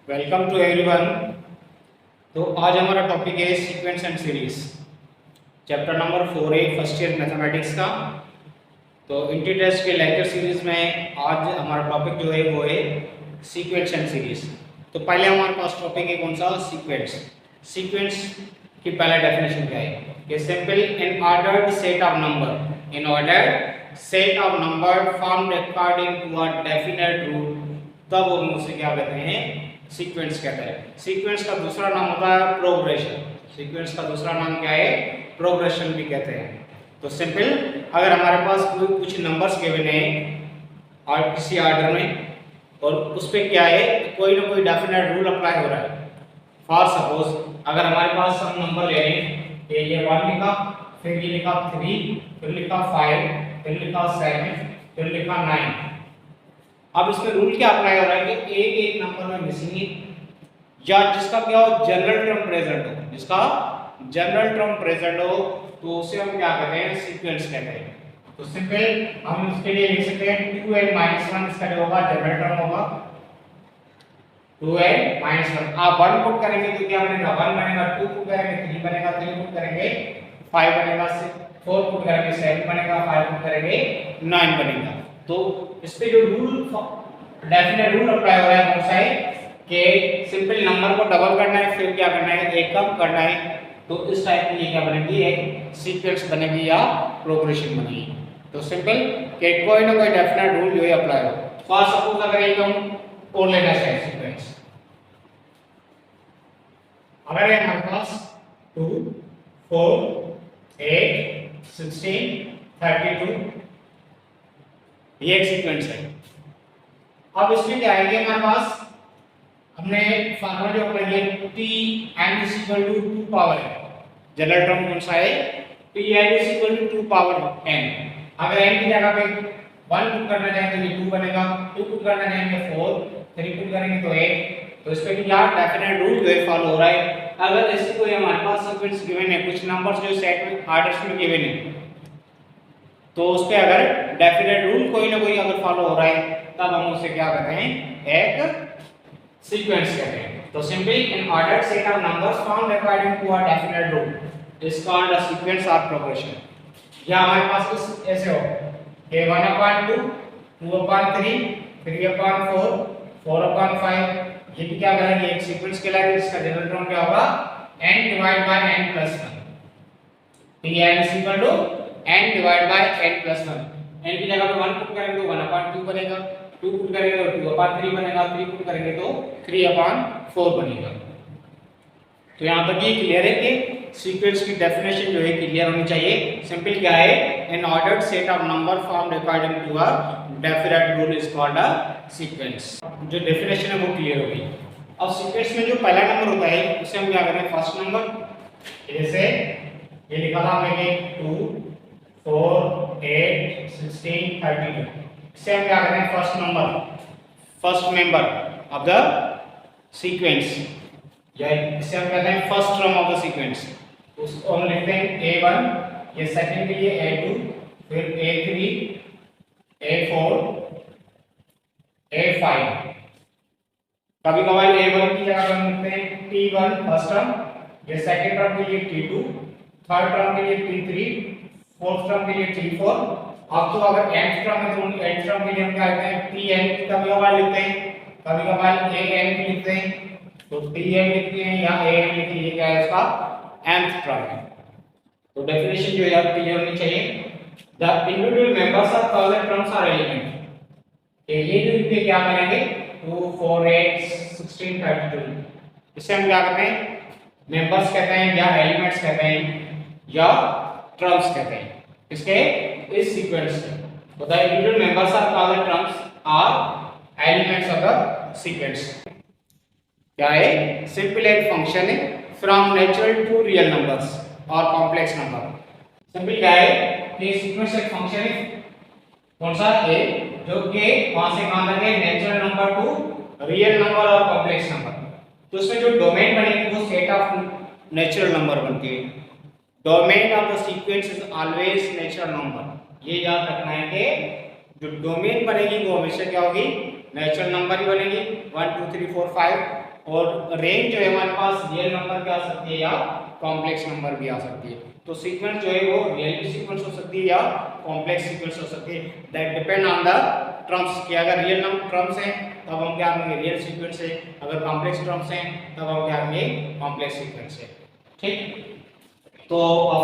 Welcome to everyone. तो आज हमारा टॉपिक है sequence and series, chapter number 4 है फर्स्ट ईयर मैथमेटिक्स का। तो इंटीग्रेट्स के लेक्चर सीरीज में आज हमारा टॉपिक जो है वो है सीक्वेंस एंड सीरीज। तो पहले हमारे पास टॉपिक है कौन सा, सीक्वेंस। सीक्वेंस की पहला डेफिनेशन क्या है कि simple in ordered set of number, in ordered set of number formed according to a definite rule, तब हम उसे क्या कहते हैं, सीक्वेंस कहते हैं। सीक्वेंस का दूसरा नाम होता है प्रोग्रेशन। सीक्वेंस का दूसरा नाम क्या है, प्रोग्रेशन भी कहते हैं। तो सिंपल अगर हमारे पास कोई कुछ नंबर्स गिवन है और किसी ऑर्डर में, और उस पर क्या है, कोई ना कोई डेफिनेट रूल अप्लाई हो रहा है। फॉर सपोज अगर हमारे पास हम नंबर ले रहे हैं कि ये 1 लिखा, फिर ये लिखा 3, फिर लिखा 5, फिर लिखा 7, फिर लिखा 9। अब इसमें रूल क्या अप्लाई हो रहा है कि एक एक नंबर में मिसिंग है, या जिसका क्या हो, जनरल टर्म प्रेजेंट हो। जिसका जनरल टर्म प्रेजेंट हो तो उसे हम क्या कहते हैं, सीक्वेंस कहते हैं। तो सिंपल हम इसके लिए लिख सकते हैं 2n - 1 इसका जो होगा जनरल टर्म होगा 2n - 1। आप 1 पुट करेंगे तो क्या बनेगा, 1 बनेगा, 2 पुट करेंगे 3 बनेगा, 3 पुट करेंगे 5 बनेगा, 4 पुट करेंगे 7 बनेगा, 5 पुट करेंगे 9 बनेगा। तो इस पे जो रूल डेफिनेट रूल अप्लाई हो रहा है कौन सा है कि सिंपल नंबर को डबल करना है, फिर क्या करना है, एक कम करना है। तो इस टाइप की ये क्या बनेगी, एक सीक्वेंस बनेगी या प्रोग्रेशन बनेगी। तो सिंपल कि कोई ना कोई डेफिनेट रूल जो है अप्लाई हो। फॉर सपोज अगर एक हम और लेना है सीक्वेंस, अगर है हमारे पास 2 4 8 16 32, ये एक सीक्वेंस है। अब इसमें क्या आएगा हमारे पास, हमने फार्मूला जो अप्लाई किया Tn = 2 power n। General term कौन सा है, Tn = 2 पावर n। अगर n की जगह पे 1 पुट करना चाहें तो ये 2 बनेगा, 2 पुट करना चाहेंगे 4, 3 पुट करेंगे तो 8। तो इस पे क्या डेफिनेट रूल जो है फॉलो हो रहा है। अगर ऐसे कोई हमारे पास सीक्वेंस गिवन है, कुछ नंबर्स जो सेट में ऑर्डर्स में गिवन है, तो उस पे अगर डेफिनेट रूल कोई ना कोई अगर फॉलो हो रहा है तब हम उसे क्या कहते हैं, एक सीक्वेंस कहते हैं। तो simply in ordered set of numbers found according to a definite rule is called a sequence और प्रोग्रेशन। या हमारे पास कुछ ऐसे हो कि 1/2, 2/3, 3/4, 4/5, ये भी क्या करेंगे, एक सीक्वेंस कहलाएगा जिसका जनरल टर्म क्या होगा, n divide by n plus 1। Tn = n divide by n plus 1। n की जगह पे 1 पुट करेंगे तो 1/2 बनेगा, 2 पुट करेंगे तो 2/3 बनेगा, 3 पुट करेंगे तो 3/4 बनेगा। तो यहाँ तक ये क्लियर है कि सीक्वेंस की डेफिनेशन जो है क्लियर होनी चाहिए। सिंपल क्या है, an ordered set of number formed according to a definite rule is called a sequence. जो डेफिनेशन है वो क्लियर होगी। अब सीक्वेंस में जो पहला नंबर होता है उसे हम क्या करें, फर्स्ट नंबर। जैसे ये लिखा था हमने 2 4 8 16 32, इसे हम क्या करें, first number, first member of the sequence, या इसे हम कहते हैं first term of the sequence. उसको हम लिखते हैं A1, ये सेकंड के लिए A2, फिर A3, A4, A5। कभी कभार A1 की जगह हम लिखते हैं T1 फर्स्ट टर्म, ये सेकंड टर्म के लिए T2, थर्ड टर्म के लिए T3, फोर्थ टर्म के लिए T4। अब तो अगर nth टर्म है तो nth टर्म के लिए हम क्या लिखते हैं, Tn की कभी कभार लिखते हैं, कभी कभार An भी लिखते हैं। तो Tn लिखते हैं या An लिखते हैं, ये क्या है, इसका nth टर्म है। तो डेफिनेशन जो है क्लियर होनी चाहिए। The individual members of column terms are element, ये जो इनके क्या मिलेंगे, 2 4 8 16 32, इसे हम क्या कहते हैं, मेंबर्स कहते हैं, या एलिमेंट्स कहते हैं, या टर्म्स कहते हैं इसके इस सीक्वेंस के। तो the individual members of column terms are elements of the sequence. क्या है, सिंपल एक फंक्शन है from natural to real numbers और कॉम्प्लेक्स नंबर। सिंपल क्या है कि सीक्वेंस एक फंक्शन है कौन सा है, जो कि वहां से कहां तक है, natural number two real number और कॉम्प्लेक्स नंबर। तो इसमें जो डोमेन बनेगी वो सेट ऑफ नेचुरल नंबर बनती है। Domain of the sequence is always natural number. ये याद रखना है कि जो डोमेन बनेगी वो हमेशा क्या होगी, नेचुरल नंबर ही बनेगी 1 2 3 4 5, और रेंज जो है हमारे पास रियल नंबर भी आ सकती है या कॉम्प्लेक्स नंबर भी आ सकती है। तो सीक्वेंस जो है वो रियल सीक्वेंस हो सकती है या कॉम्प्लेक्स सीक्वेंस हो सकती है, that depend on the terms कि अगर रियल नंबर टर्म्स हैं तब हम क्या करेंगे रियल सीक्वेंस है, अगर कॉम्प्लेक्स टर्म्स हैं तब हम क्या करेंगे कॉम्प्लेक्स सीक्वेंस है। ठीक, तो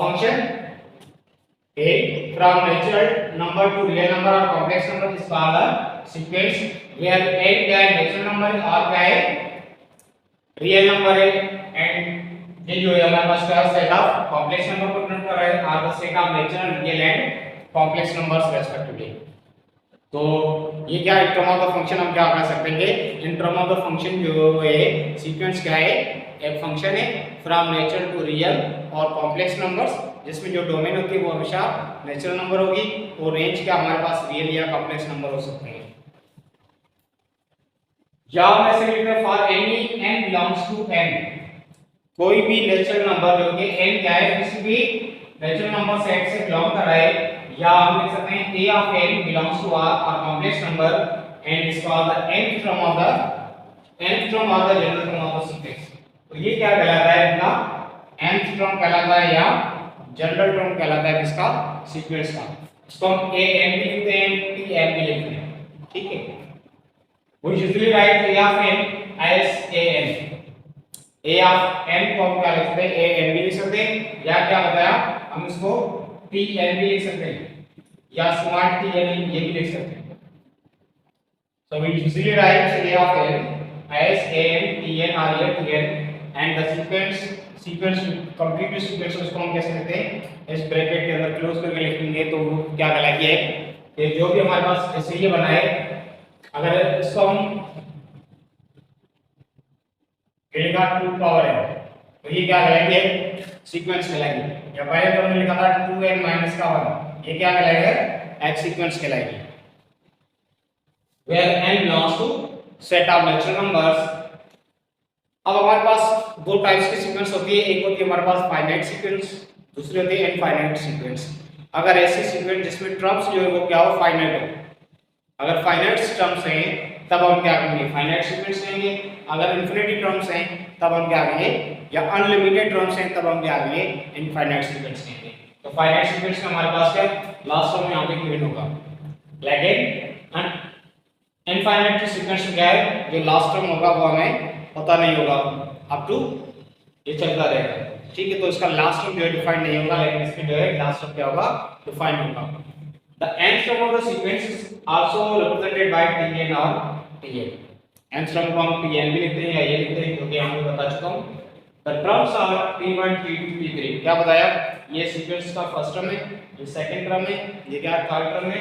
function a from natural number to real number or complex number is called a sequence where a क्या है natural number है और क्या है रियल नंबर है, एंड ये जो है हमारे पास क्या सेट ऑफ कॉम्प्लेक्स नंबर को डिनोट कर रहा है, are the set of natural real and complex numbers respectively. तो ये क्या है टर्म ऑफ द फंक्शन हम क्या कर सकते हैं, in term of the function जो है सीक्वेंस क्या है, एक फंक्शन है फ्रॉम नेचुरल टू रियल और कॉम्प्लेक्स नंबर्स, जिसमें जो डोमेन होती है वो हमेशा नेचुरल नंबर होगी और रेंज क्या हमारे पास रियल या कॉम्प्लेक्स नंबर हो सकते हैं। या हम ऐसे लिखते हैं for any n belongs to n, कोई भी नेचुरल नंबर जो कि n क्या है किसी भी नेचुरल नंबर सेट से बिलोंग कर रहा है, या हम लिख सकते हैं a of n belongs to r or complex number and is called the nth term of the general term of the sequence। तो ये क्या कहलाता है अपना nth term कहलाता है या जनरल टर्म कहलाता है किसका, सीक्वेंस का। इसको हम a n भी लिखते हैं t n भी लिखते हैं, ठीक है। We usually write a of n as a n, a of n को हम क्या लिख सकते हैं, a n भी लिख सकते हैं, या क्या बताया हम इसको t n भी लिख सकते हैं, या स्मॉल t n ये भी लिख सकते हैं। So we usually write a of n as a n t n or a t n, and the sequence complete sequence उसको हम कैसे लिखते हैं, इस ब्रैकेट के अंदर क्लोज करके लिखेंगे तो वो क्या कहलाती है कि जो भी हमारे पास ऐसे ये बना है, अगर इसको हम लिखा 2 पावर है तो ये क्या कहलाएंगे सीक्वेंस कहलाएगी, या पहले तो हमने लिखा था 2n माइनस का 1, ये क्या कहलाएगा एक सीक्वेंस कहलाएगी। where n belongs to set of natural numbers। अब हमारे पास दो टाइप्स की सीक्वेंस होती है, एक होती है हमारे पास फाइनाइट सीक्वेंस, दूसरी होती है इनफाइनाइट सीक्वेंस। अगर ऐसी सीक्वेंस जिसमें टर्म्स जो है वो क्या हो फाइनाइट हो, अगर फाइनाइट टर्म्स हैं तब हम क्या करेंगे फाइनाइट सीक्वेंस लेंगे, अगर इनफिनिटी टर्म्स हैं तब हम क्या करेंगे, या अनलिमिटेड टर्म्स हैं तब हम क्या करेंगे इनफाइनाइट सीक्वेंस लेंगे। तो फाइनाइट सीक्वेंस में हमारे पास क्या लास्ट टर्म यहां पे गिवन होगा, लेकिन इनफाइनाइट सीक्वेंस में क्या है जो लास्ट टर्म होगा वो हमें पता नहीं होगा, अप टू ये चलता रहेगा, ठीक है। तो इसका लास्ट टर्म जो है डिफाइन नहीं होगा, लेकिन इसमें जो है लास्ट टर्म क्या होगा डिफाइन होगा। The nth term of the sequence is also represented by tn or tn। nth term को हम tn भी लिखते हैं या ये लिखते हैं क्योंकि हमको बता चुका हूँ। The terms are t1 t2 t3, क्या बताया, ये सीक्वेंस का फर्स्ट टर्म है, ये सेकंड टर्म है, ये क्या थर्ड टर्म है,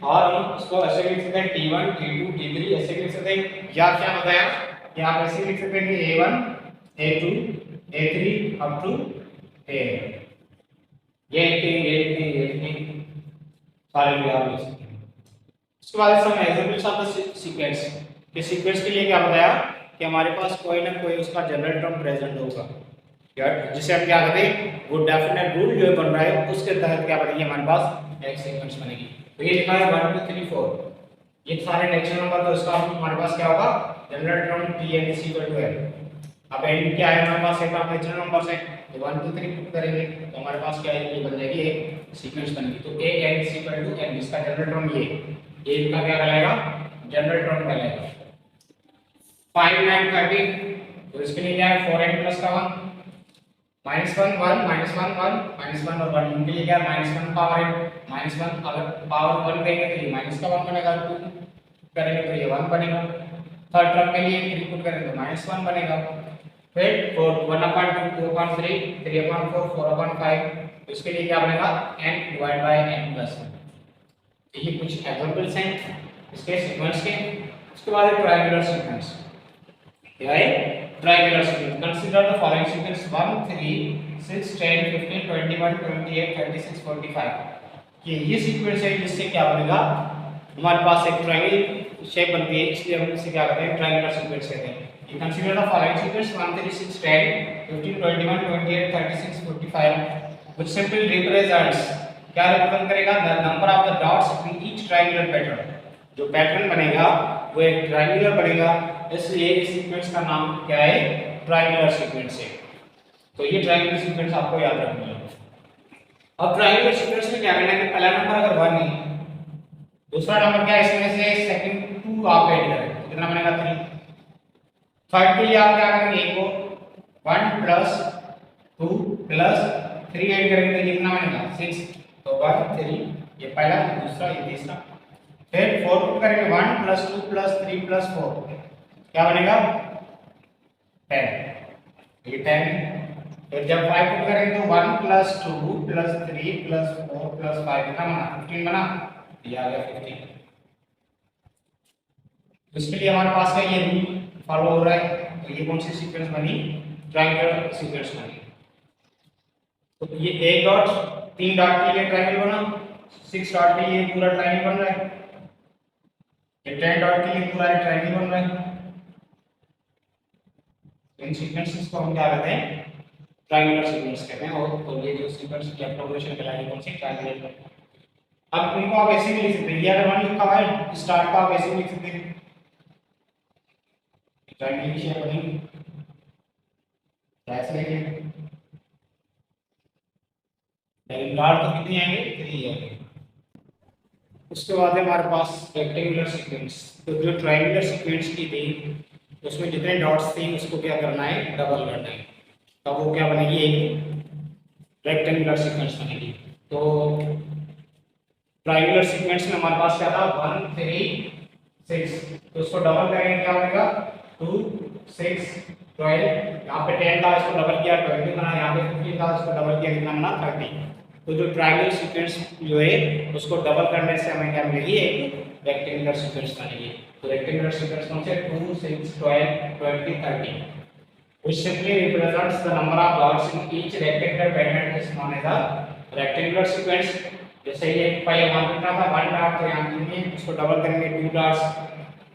और हम इसको ऐसे लिख सकते हैं t1 t2 t3 ऐसे लिख सकते हैं, या क्या बताया कि आप ऐसे लिख सकते हैं कि a1 a2 a3 up to an, ये लिखेंगे सारे भी आप लिख सकते हैं। उसके बाद हम एग्जांपल्स ऑफ द सीक्वेंस, कि सीक्वेंस के लिए क्या बताया कि हमारे पास कोई ना कोई उसका जनरल टर्म प्रेजेंट होगा, जिसे हम क्या कहते हैं वो डेफिनेट रूल जो बन रहा है उसके तहत क्या बनेगी हमारे पास एक सीक्वेंस बनेगी। तो ये लिखा है 1 2 3 4, ये सारे नेचुरल नंबर, तो इसका हमारे पास क्या होगा जनरल टर्म tn = n। अब n क्या है हमारे पास, एक नेचुरल नंबर है, 1 2 3 पुट करेंगे तो हमारे पास क्या है ये बन जाएगी एक सीक्वेंस बनेगी। तो a n = n, इसका जनरल टर्म ये का क्या कहलाएगा जनरल टर्म कहलाएगा। 5 9 13, तो इसके लिए क्या है 4n + 1 -1 1 -1 1 -1 और 1, इनके लिए क्या है -1 पावर n -1, अगर पावर 1 देंगे तो ये माइनस का 1 बनेगा, 2 करेंगे तो ये 1 बनेगा, थर्ड टर्म के लिए 3 पुट करेंगे तो -1 बनेगा, फिर 1/2 2/3 3/4 4/5, तो इसके लिए क्या बनेगा n / n + 1। तो ये कुछ एग्जांपल्स हैं इसके सीक्वेंस के। उसके बाद ट्रायंगुलर सीक्वेंस, क्या है triangular sequence. Consider the following sequence 1 3 6 10 15 21 28 36 45, कि ये सीक्वेंस है जिससे क्या बनेगा हमारे पास एक ट्रायंगल शेप बनती है, इसलिए हम इसे क्या कहते हैं ट्रायंगुलर सीक्वेंस कहते हैं। You consider the following sequence 1 3 6 10 15 21 28 36 45 which simply represents, क्या रिप्रेजेंट करेगा the number of the dots in each triangular pattern, जो पैटर्न बनेगा वो एक ट्रायंगुलर बनेगा, इसलिए इस सीक्वेंस का नाम क्या है, ट्रायंगुलर सीक्वेंस है। तो ये ट्रायंगुलर सीक्वेंस आपको याद रखना है। अब ट्रायंगुलर सीक्वेंस में क्या करना है कि पहला नंबर अगर 1 है, दूसरा नंबर क्या है इसमें से सेकंड 2 आप ऐड करें तो कितना बनेगा 3। थर्ड के लिए आप क्या करेंगे, एक को 1 प्लस 2 प्लस 3 ऐड करेंगे तो ये कितना बनेगा 6। तो 1 3 ये पहला, दूसरा, ये तीसरा। फिर 4 पुट करेंगे 1 प्लस 2 प्लस 3 प्लस 4 क्या बनेगा 10, ये 10। फिर जब 5 पुट करेंगे तो 1 प्लस 2 प्लस 3 प्लस 4 प्लस 5 कितना बना 15 बना, ये आ गया 15। इसके लिए हमारे पास का ये रूल फॉलो हो रहा है। तो ये कौन सी सीक्वेंस बनी, ट्रायंगुलर सीक्वेंस बनी। तो ये एक डॉट 3 डॉट के लिए ट्रायंगल बना, 6 डॉट के लिए पूरा ट्रायंगल बन रहा है, ये 10 डॉट के लिए पूरा ट्रायंगल बन रहा है। इन सीक्वेंसेस को हम क्या कहते हैं, ट्रायंगुलर सीक्वेंस कहते हैं। और ये जो सीक्वेंस की प्रोग्रेशन कहलाएगी कौन सी, ट्रायंगुलर। अब इनको आप ऐसे भी लिख सकते हैं, ये अगर मान लिखा हुआ है स्टार्ट का, आप ऐसे भी लिख सकते हैं, ट्रायंगल की शेप बनेगी ऐसे लेंगे, लेकिन डॉट तो कितनी आएंगे, 3 आएंगे। उसके बाद है हमारे पास रेक्टेंगुलर सीक्वेंस। तो जो ट्रायंगुलर सीक्वेंस की थी उसमें जितने डॉट्स थे उसको क्या करना है, डबल करना है, तब वो क्या बनेगी, एक रेक्टेंगुलर सीक्वेंस बनेगी। तो ट्रायंगुलर सीक्वेंस में हमारे पास क्या था 1 3 6, तो उसको डबल करेंगे क्या बनेगा 2 6 12, यहाँ पे 10 था इसको डबल किया 20 बना, यहाँ पे 15 था इसको डबल किया कितना बना 30। तो जो ट्रायंगुलर सीक्वेंस जो है उसको डबल करने से हमें क्या मिलेगी, एक रेक्टेंगुलर सीक्वेंस बनेगी। तो रेक्टेंगुलर सीक्वेंस कौन से 2 6 12 20 30, which simply represents the number of dots in each rectangular pattern is known as a rectangular sequence। जैसे ये पहले मान कितना था 1 डॉट, तो यहाँ कितने, इसको डबल करेंगे 2 डॉट्स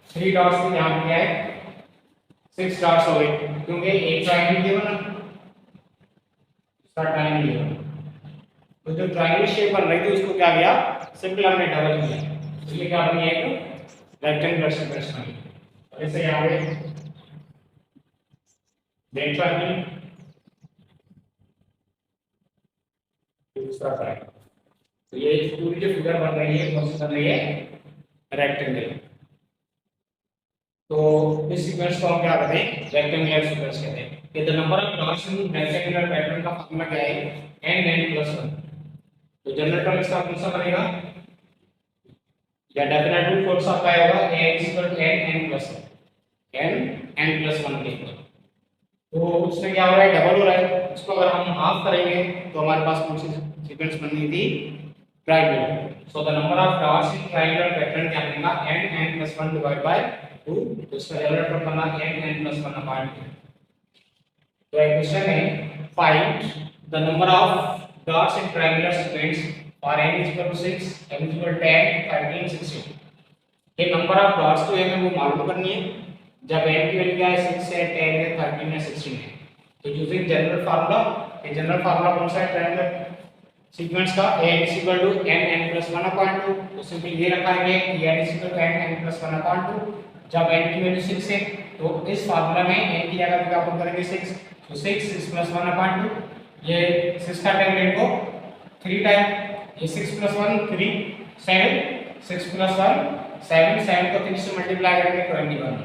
3 डॉट्स, तो यहाँ क्या है 6 डॉट्स हो गए, क्योंकि एक ट्रायंगल ये बना, इसका ट्रायंगल ये बना। तो जो ट्रायंगल शेप बन रही थी उसको क्या किया, सिंपल हमने डबल किया, इसलिए क्या बनी एक रेक्टेंगुलर सीक्वेंस बनी। जैसे यहाँ पे देन ट्रायंगल, दूसरा ट्रायंगल, तो ये पूरी जो फिगर बन रही है कौन सी बन रही है, रेक्टेंगल। तो इस सीक्वेंस को हम क्या कहते हैं, रेक्टेंगुलर सीक्वेंस कहते हैं। ये the number of dots in rectangular pattern का फॉर्मूला क्या है, n+1। तो जनरल टर्म इसका कौन सा बनेगा, या डेफिनेट रूट कौन सा आएगा, n+1 के इक्वल। तो उसमें क्या हो रहा है, डबल हो रहा है, उसको अगर हम हाफ करेंगे तो हमारे पास कौन सी सीक्वेंस बननी थी, triangle. So the number of dots in triangular pattern क्या बनेगा, n+1 डिवाइड बाय 2, तो इसका जनरल टर्म बना n+1 अपॉन 2। तो एक क्वेश्चन है, find the number of dots in triangular sequence for n is equal to 6, n is equal to 10, 13, 16। ये number of dots तो हमें वो मालूम करनी है जब n की वैल्यू क्या है 6 है, 10 है, 13 है, 16 है। तो यूजिंग जनरल फार्मूला, ये जनरल फार्मूला कौन सा है ट्रायंगुलर सीक्वेंस का, n is equal to n+1 upon 2। तो सिंपल ये रखाएंगे कि n is equal to n+1 upon 2। जब n की वैल्यू 6 है तो इस फार्मूला में n की जगह पे क्या पुट करेंगे 6, तो 6 + 1 upon 2, ये 6 का टाइम लेट को 3 टाइम, ये 6 + 1 3 7, 6 + 1 7, 7 को 3 से मल्टीप्लाई करेंगे 21।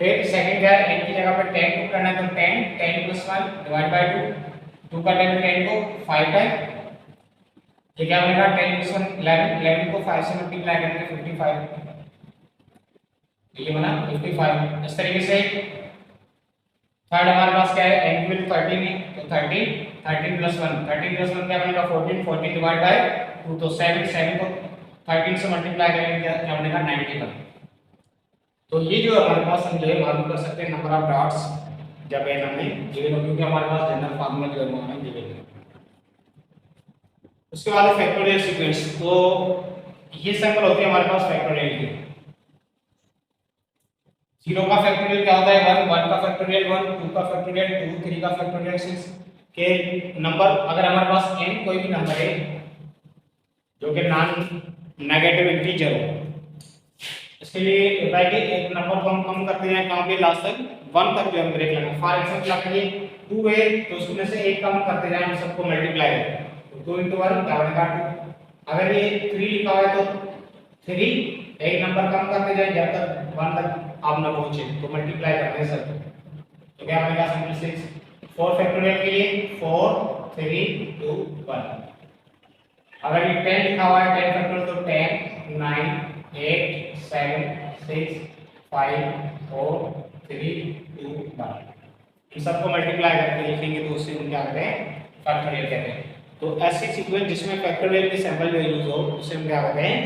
फिर सेकंड क्या है, n की जगह पर 10 पुट करना है, तो 10 + 1 डिवाइड बाय 2 का टाइम 10 को 5 टाइम, ये क्या बनेगा 10 + 1 11, 11 को 5 से मल्टीप्लाई करेंगे 55, ये बना 55। इस तरीके से थर्ड हमारे पास क्या है, n की वैल्यू 13 है, तो 13 + 1 क्या बनेगा 14 डिवाइड बाय 2, तो 7 को 13 से मल्टीप्लाई करेंगे क्या बनेगा 91। तो ये जो हमारे पास हम जो है मालूम कर सकते हैं नंबर ऑफ डॉट्स जब n हमें गिवन हो, क्योंकि हमारे पास जनरल फार्मूला जो है हमें गिवन है। उसके बाद फैक्टोरियल सीक्वेंस, तो ये सिंपल होती है हमारे पास फैक्टोरियल की। 0 का फैक्टोरियल क्या होता है 1, 1 का फैक्टोरियल 1, 2 का फैक्टोरियल 2, 3 का फैक्टोरियल 6 के नंबर। अगर हमारे पास n कोई भी नंबर है जो कि नॉन नेगेटिव इंटीजर हो, इसके लिए बताइए एक नंबर को हम कम करते जाएं कहाँ पे लास्ट तक 1 तक जो हम ब्रेक लगाएंगे। फॉर एग्जांपल आपके 2 है तो उसमें से एक कम करते जाएं, हम सबको मल्टीप्लाई करें तो 2 into 1 क्या बनेगा 2। अगर ये 3 लिखा हुआ है तो 3 एक नंबर कम करते जाएं जब तक 1 तक आप ना पहुंचे तो मल्टीप्लाई करते हैं सर तो क्या बनेगा सिंपल 6। 4 फैक्टोरियल के लिए 4 3 2 1। अगर ये 10 लिखा हुआ है 10 फैक्टोरियल तो 10 9 8 7 6 5 4 3 2 1। इन सबको मल्टीप्लाई करके लिखेंगे तो उससे हम क्या कहते हैं फैक्टोरियल कहते हैं। तो ऐसी सीक्वेंस जिसमें फैक्टोरियल की सैंपल जो यूज हो उसे हम क्या कहते हैं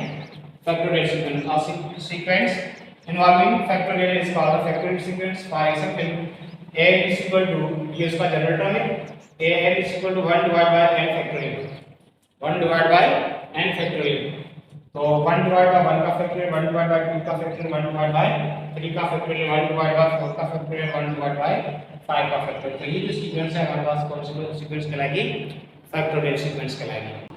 फैक्टोरियल सीक्वेंस। और sequence involving factorial is called factorial sequence. For example a is equal to ये उसका जनरल टर्म है a n is equal to 1 divided by n factorial 1 divided by n factorial। तो 1 divided by 1 का factorial 1 divided by 2 का factorial 1 divided by 3 का factorial 1 divided by 4 का factorial 1 divided by 5 का factorial. तो ये जो सीक्वेंस है हमारे पास कौन सी सीक्वेंस कहलाएगी फैक्टोरियल सीक्वेंस कहलाएगी।